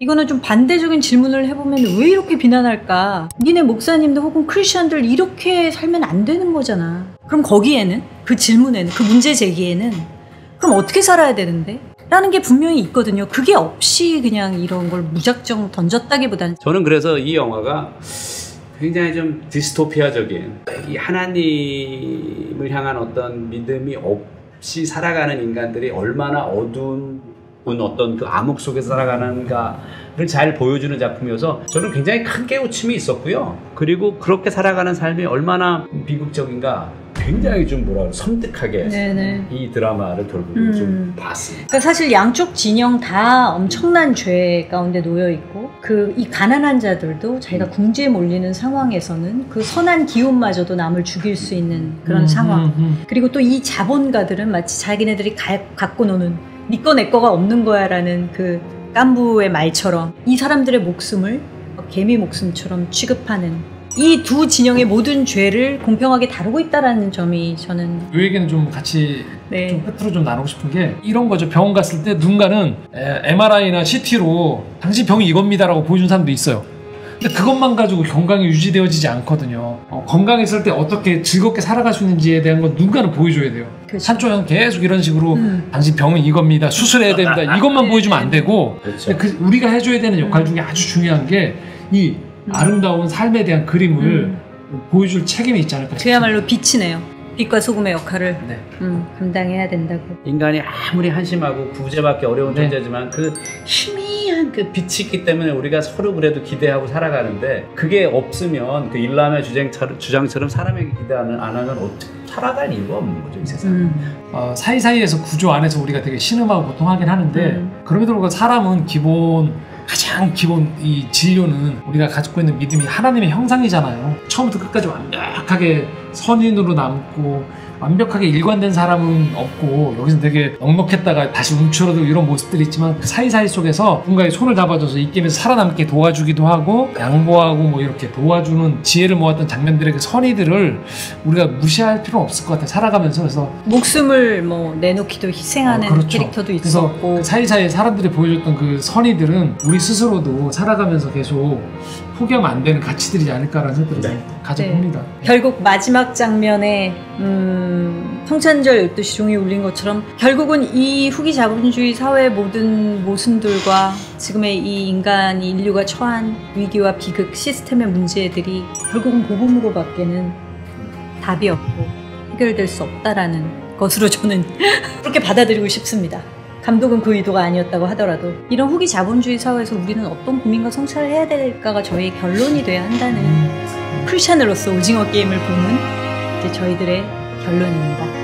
이거는 좀 반대적인 질문을 해보면 왜 이렇게 비난할까? 니네 목사님들 혹은 크리스천들 이렇게 살면 안 되는 거잖아. 그럼 거기에는, 그 질문에는, 그 문제 제기에는 그럼 어떻게 살아야 되는데? 라는 게 분명히 있거든요. 그게 없이 그냥 이런 걸 무작정 던졌다기보다는. 저는 그래서 이 영화가 굉장히 좀 디스토피아적인, 이 하나님을 향한 어떤 믿음이 없이 살아가는 인간들이 얼마나 어두운 어떤 그 암흑 속에서 살아가는가를 잘 보여주는 작품이어서 저는 굉장히 큰 깨우침이 있었고요. 그리고 그렇게 살아가는 삶이 얼마나 비극적인가 굉장히 좀 뭐라 그래 섬뜩하게 네네. 이 드라마를 결국은 좀 봤습니다. 그러니까 사실 양쪽 진영 다 엄청난 죄 가운데 놓여 있고 이 가난한 자들도 자기가 궁지에 몰리는 상황에서는 그 선한 기운마저도 남을 죽일 수 있는 그런 상황. 그리고 또 이 자본가들은 마치 자기네들이 갖고 노는 니 거 내 거가 없는 거야 라는 그 깐부의 말처럼 이 사람들의 목숨을 개미 목숨처럼 취급하는 이 두 진영의 모든 죄를 공평하게 다루고 있다는 점이 저는 이 얘기는 좀 같이 좀 끝으로 좀 나누고 싶은 게 이런 거죠. 병원 갔을 때 누군가는 MRI나 CT로 당신 병이 이겁니다 라고 보여준 사람도 있어요. 근데 그것만 가지고 건강이 유지되어지지 않거든요. 건강했을 때 어떻게 즐겁게 살아갈 수 있는지에 대한 건 누군가는 보여줘야 돼요. 그렇죠. 한쪽은 계속 이런 식으로 당신 병은 이겁니다. 수술해야 됩니다. 이것만 보여주면 안 되고 그렇죠. 우리가 해줘야 되는 역할 중에 아주 중요한 게 이 아름다운 삶에 대한 그림을 보여줄 책임이 있지 않을까 싶습니다. 그야말로 빛이네요. 빛과 소금의 역할을 감당해야 된다고. 인간이 아무리 한심하고 구제받기 어려운 존재지만 그 희미한 그 빛이 있기 때문에 우리가 서로 그래도 기대하고 살아가는데 그게 없으면 그 일람의 주장처럼 사람에게 기대 안 하면 어떻게 살아갈 이유가 없는 거죠, 이 세상에. 사이사이에서 구조 안에서 우리가 되게 신음하고 고통하긴 하는데 그럼에도 불구하고 사람은 가장 기본 이 진료는 우리가 가지고 있는 믿음이 하나님의 형상이잖아요. 처음부터 끝까지 완벽하게 선인으로 남고 완벽하게 일관된 사람은 없고 여기서 되게 넉넉했다가 다시 움츠러들고 이런 모습들이 있지만 그 사이사이 속에서 누군가의 손을 잡아줘서 이 게임에서 살아남게 도와주기도 하고 양보하고 뭐 이렇게 도와주는 지혜를 모았던 장면들의 그 선의들을 우리가 무시할 필요는 없을 것 같아요. 살아가면서. 그래서 목숨을 뭐 내놓기도 희생하는 그렇죠. 캐릭터도 있었고 그래서 그 사이사이 사람들이 보여줬던 그 선의들은 우리 스스로도 살아가면서 계속 포기하면 안 되는 가치들이지 않을까라는 생각을 가져봅니다. 결국 마지막 장면에 성찬절 12시 종이 울린 것처럼 결국은 이 후기 자본주의 사회의 모든 모순들과 지금의 이 인류가 처한 위기와 비극, 시스템의 문제들이 결국은 복음으로 밖에는 답이 없고 해결될 수 없다라는 것으로 저는 그렇게 받아들이고 싶습니다. 감독은 그 의도가 아니었다고 하더라도 이런 후기 자본주의 사회에서 우리는 어떤 고민과 성찰을 해야 될까가 저희의 결론이 돼야 한다는 크리스찬으로서 오징어 게임을 보는 이제 저희들의 결론입니다.